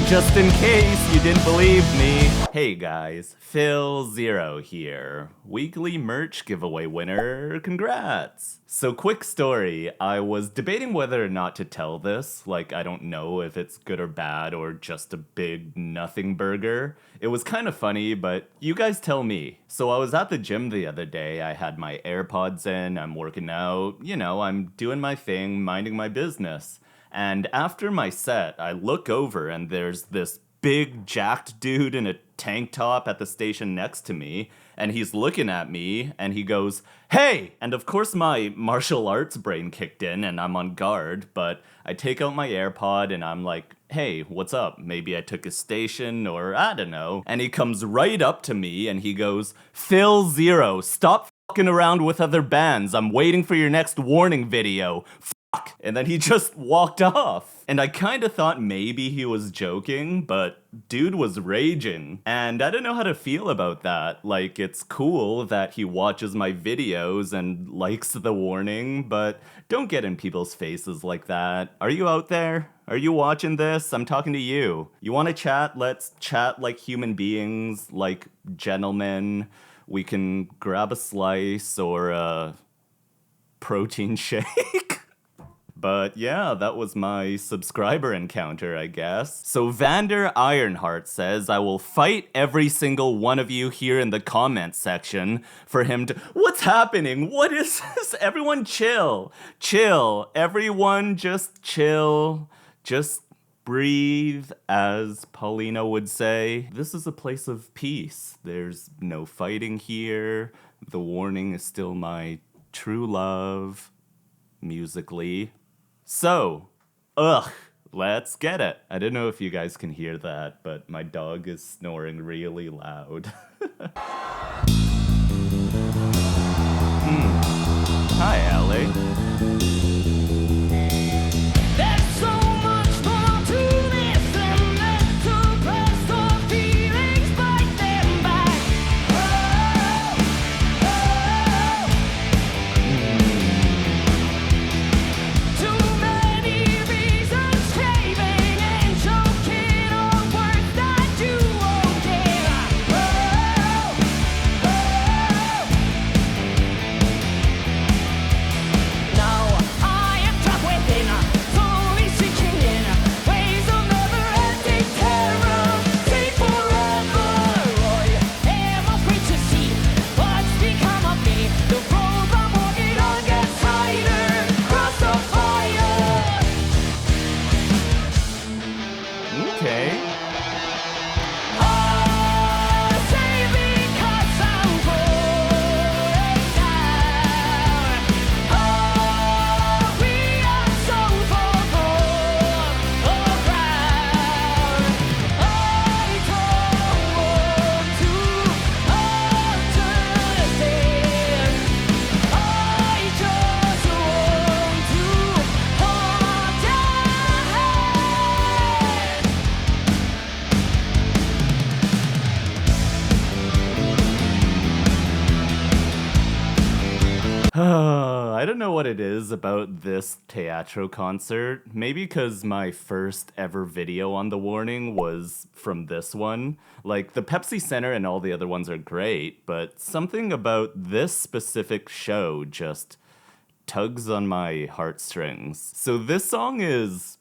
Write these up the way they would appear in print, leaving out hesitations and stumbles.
just in case you didn't believe me. Hey guys, philzeroyt here. Weekly merch giveaway winner, congrats! So quick story, I was debating whether or not to tell this, like I don't know if it's good or bad or just a big nothing burger. It was kind of funny, but you guys tell me. So I was at the gym the other day, I had my AirPods in, I'm working out, I'm doing my thing, minding my business. And after my set, I look over and there's this big jacked dude in a tank top at the station next to me, and he's looking at me and he goes, "Hey!" And of course my martial arts brain kicked in and I'm on guard, but I take out my AirPod and I'm like, "Hey, what's up? Maybe I took a station or I don't know." And he comes right up to me and he goes, "philzeroyt, stop fucking around with other bands. I'm waiting for your next warning video. And then he just walked off. And I kinda thought maybe he was joking, but dude was raging. And I don't know how to feel about that. Like, it's cool that he watches my videos and likes the warning, but don't get in people's faces like that. Are you out there? Are you watching this? I'm talking to you. You wanna chat? Let's chat like human beings, like gentlemen. We can grab a slice or a protein shake. But yeah, that was my subscriber encounter, I guess. So Vander Ironheart says, "I will fight every single one of you here in the comments section for him to..." What's happening? What is this? Everyone chill. Chill. Everyone just chill. Just breathe, as Paulina would say. This is a place of peace. There's no fighting here. The warning is still my true love, musically. So, let's get it. I don't know if you guys can hear that, but my dog is snoring really loud. Hi, Allie. I don't know what it is about this Teatro concert. Maybe because my first ever video on the warning was from this one. Like, the Pepsi Center and all the other ones are great, but something about this specific show just tugs on my heartstrings. So this song is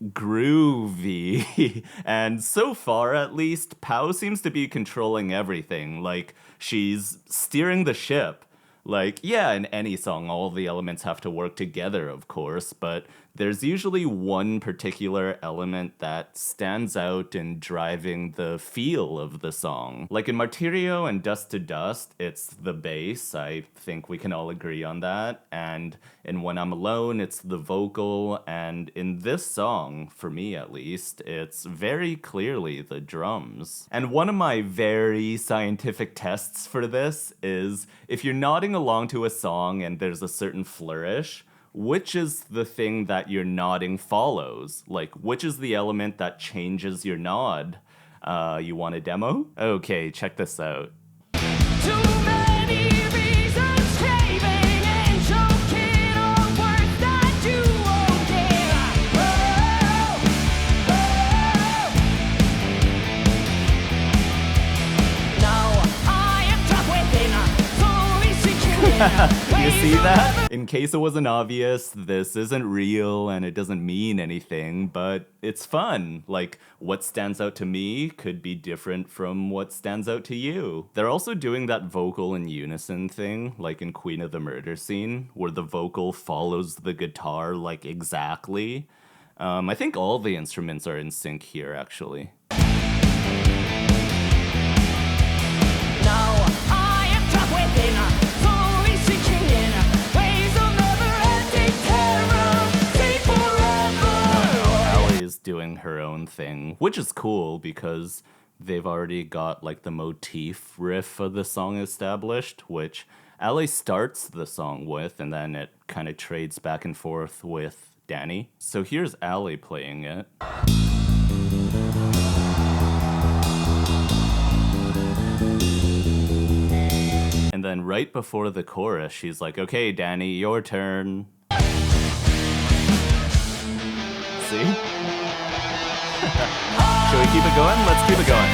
groovy, and so far at least, Pau seems to be controlling everything. Like, she's steering the ship. Like, yeah, in any song, all the elements have to work together, of course, but there's usually one particular element that stands out in driving the feel of the song. Like in Martirio and Dust to Dust, it's the bass. I think we can all agree on that. And in When I'm Alone, it's the vocal. And in this song, for me at least, it's very clearly the drums. And one of my very scientific tests for this is if you're nodding along to a song and there's a certain flourish, which is the thing that your nodding follows? Like, which is the element that changes your nod? You want a demo? Okay, check this out. Too many reasons craving and choking on words that you won't give. You see that? In case it wasn't obvious, this isn't real and it doesn't mean anything, but it's fun. Like, what stands out to me could be different from what stands out to you. They're also doing that vocal in unison thing, like in Queen of the Murder Scene, where the vocal follows the guitar, like, exactly. I think all the instruments are in sync here, actually. Now I am trapped within, slowly sinking in, waves of never-ending terror, stay forever. Allie's doing her own thing, which is cool because they've already got like the motif riff of the song established, which Allie starts the song with, and then it kind of trades back and forth with Danny. So here's Allie playing it. And then right before the chorus, she's like, okay, Danny, your turn. See? Should we keep it going? Let's keep it going.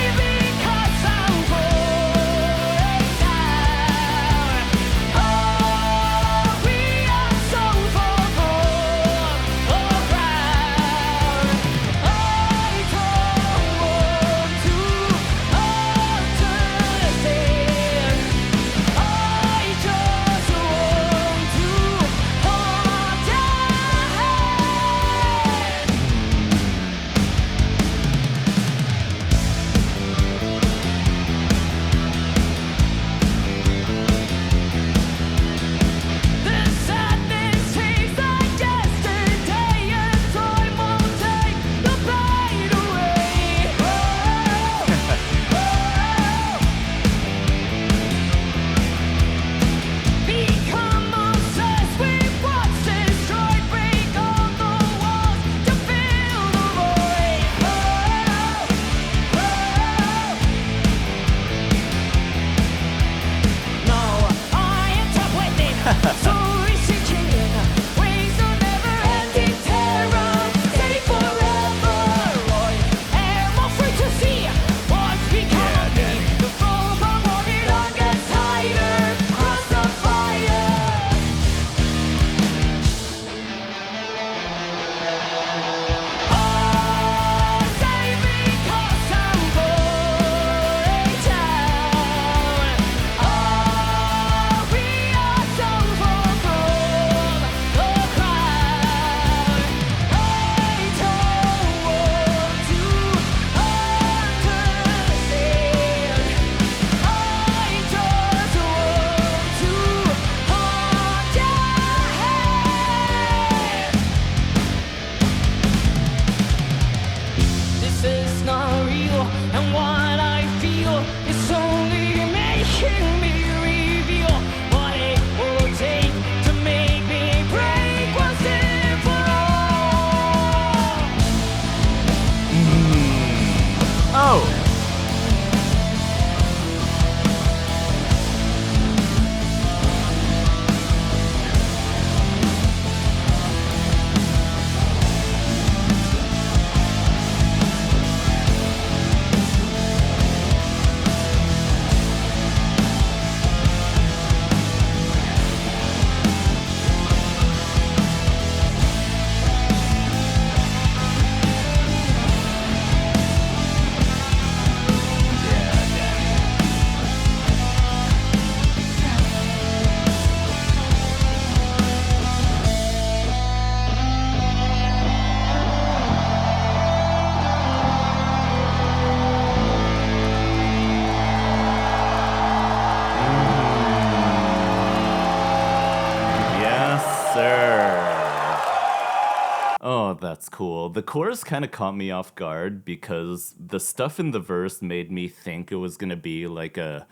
That's cool. The chorus kind of caught me off guard because the stuff in the verse made me think it was going to be like a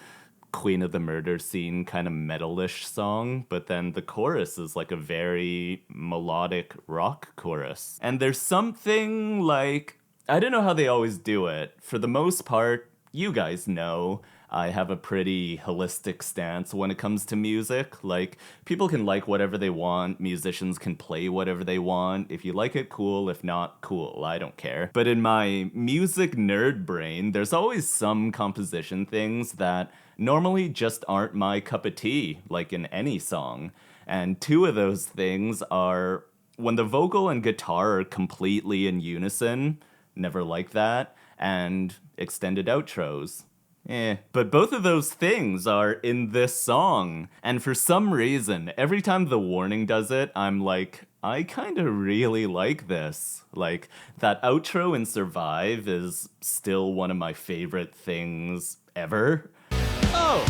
Queen of the Murder Scene kind of metalish song, but then the chorus is like a very melodic rock chorus. And there's something like, I don't know how they always do it. For the most part, you guys know, I have a pretty holistic stance when it comes to music. Like, people can like whatever they want, musicians can play whatever they want. If you like it, cool. If not, cool. I don't care. But in my music nerd brain, there's always some composition things that normally just aren't my cup of tea, like in any song. And two of those things are when the vocal and guitar are completely in unison, never like that, and extended outros. But both of those things are in this song. And for some reason, every time The Warning does it, I'm like, I kind of really like this. Like, that outro in Survive is still one of my favorite things ever. Oh!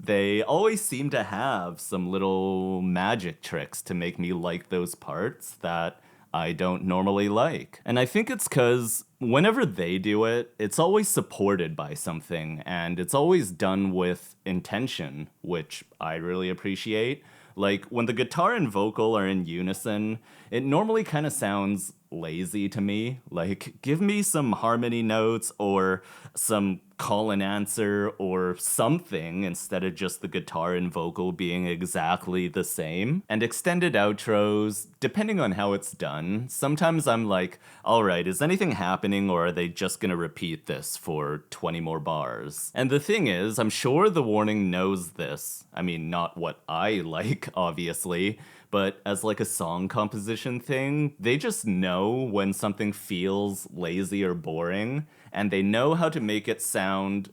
They always seem to have some little magic tricks to make me like those parts that I don't normally like. And I think it's because whenever they do it, it's always supported by something, and it's always done with intention, which I really appreciate. Like, when the guitar and vocal are in unison, it normally kind of sounds lazy to me. Like, give me some harmony notes or some call and answer or something instead of just the guitar and vocal being exactly the same. And extended outros, depending on how it's done, sometimes I'm like, all right, is anything happening or are they just gonna repeat this for 20 more bars? And the thing is, I'm sure The Warning knows this. I mean, not what I like, obviously, but as like a song composition thing, they just know when something feels lazy or boring, and they know how to make it sound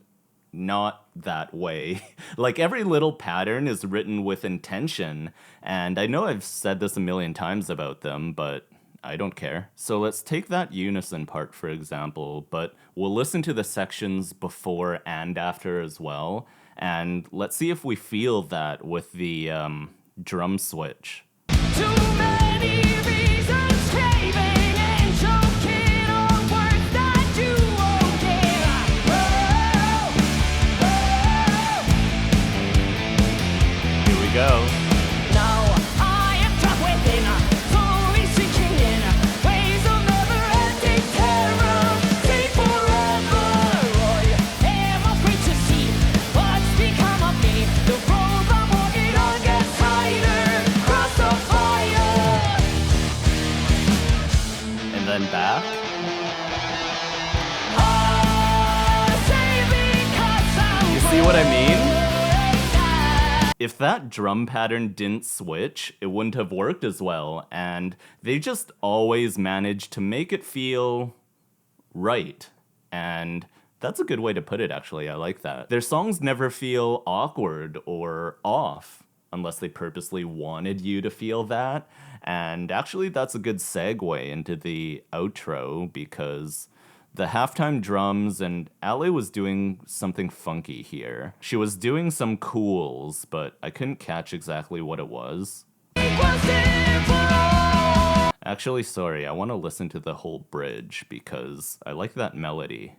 not that way. Like, every little pattern is written with intention, and I know I've said this a million times about them, but I don't care. So let's take that unison part, for example, but we'll listen to the sections before and after as well, and let's see if we feel that with the drum switch. Too many reasons craving and choking on words that you won't give. Here we go. Now I am trapped within, slowly sinking in waves of never-ending terror. Stay forever. Am I free to see what's become of me? The road I'm walking on gets tighter. Cross the fire. And then back. You see what I mean? If that drum pattern didn't switch, it wouldn't have worked as well, and they just always manage to make it feel right. And that's a good way to put it, actually. I like that. Their songs never feel awkward or off, unless they purposely wanted you to feel that. And actually, that's a good segue into the outro, because the halftime drums, and Ale was doing something funky here. She was doing some cools, but I couldn't catch exactly what it was. Actually, sorry, I want to listen to the whole bridge because I like that melody.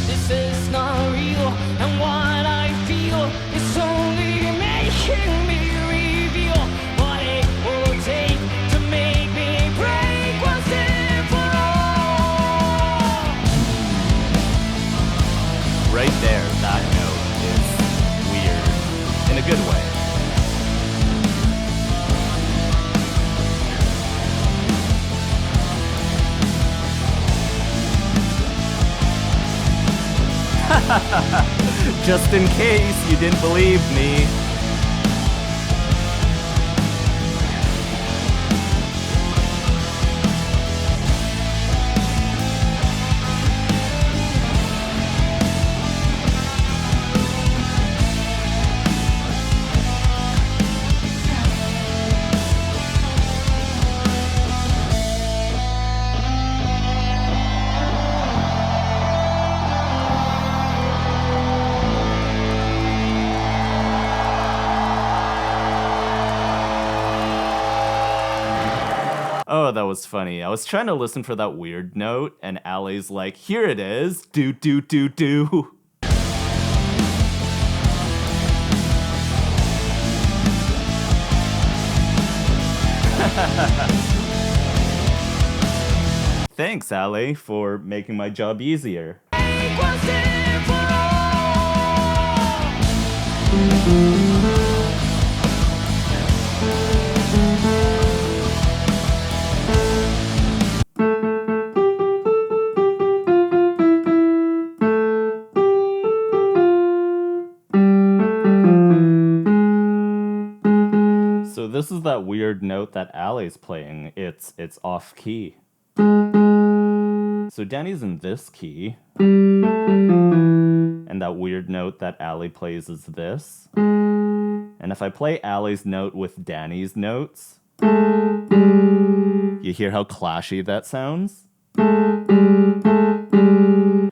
This is not real, and what I feel is only making me reveal what it will take to make me break once and for all. Right there, that note is weird, in a good way. Just in case you didn't believe me. Oh, that was funny. I was trying to listen for that weird note, and Ali's like, here it is. Do, do, do, do. Thanks, Ali, for making my job easier. Break once and for all. So this is that weird note that Ali's playing. It's off key. So Danny's in this key. And that weird note that Ali plays is this. And if I play Ali's note with Danny's notes, you hear how clashy that sounds?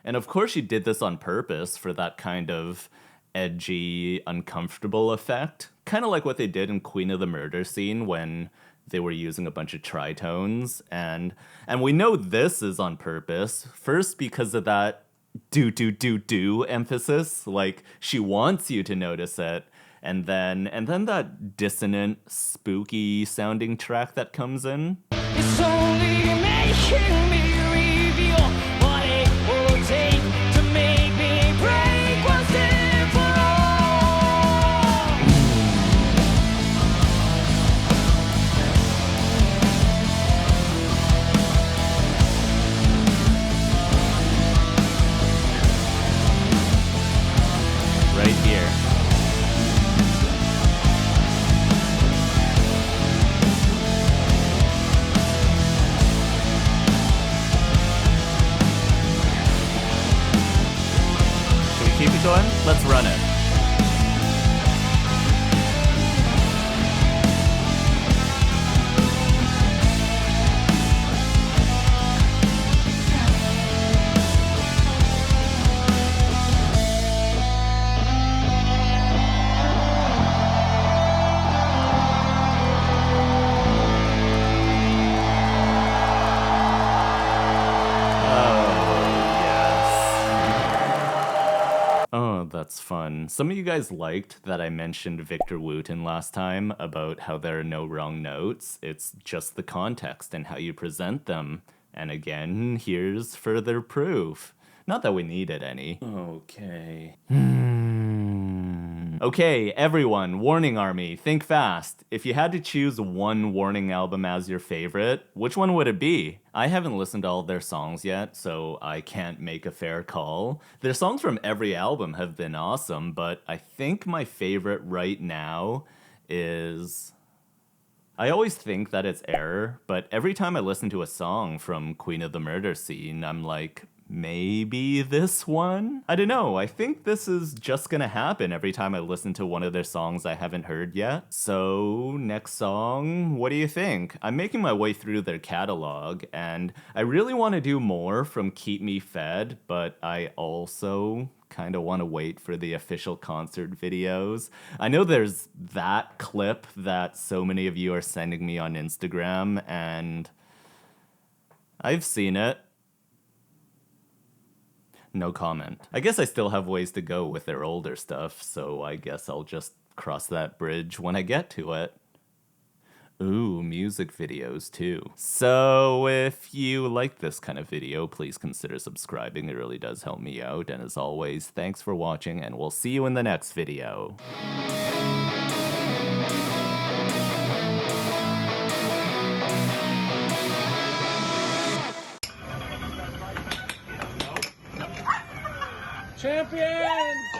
And of course she did this on purpose for that kind of edgy, uncomfortable effect. Kind of like what they did in Queen of the Murder Scene when they were using a bunch of tritones. And we know this is on purpose. First, because of that do emphasis. Like, she wants you to notice it. And then that dissonant, spooky sounding track that comes in. It's only making me reveal what it will take to make me break once and for all. Right here. Keep it going? Let's run it. That's fun. Some of you guys liked that I mentioned Victor Wooten last time about how there are no wrong notes. It's just the context and how you present them. And again, here's further proof. Not that we needed any. Okay. Okay, everyone, Warning Army, think fast. If you had to choose one Warning album as your favorite, which one would it be? I haven't listened to all their songs yet, so I can't make a fair call. Their songs from every album have been awesome, but I think my favorite right now is... I always think that it's Error, but every time I listen to a song from Queen of the Murder Scene, I'm like, maybe this one? I don't know, I think this is just gonna happen every time I listen to one of their songs I haven't heard yet. So, next song, what do you think? I'm making my way through their catalog, and I really want to do more from Keep Me Fed, but I also kind of want to wait for the official concert videos. I know there's that clip that so many of you are sending me on Instagram, and I've seen it. No comment. I guess I still have ways to go with their older stuff, so I guess I'll just cross that bridge when I get to it. Ooh, music videos too. So if you like this kind of video, please consider subscribing. It really does help me out. And as always, thanks for watching, and we'll see you in the next video. Champion!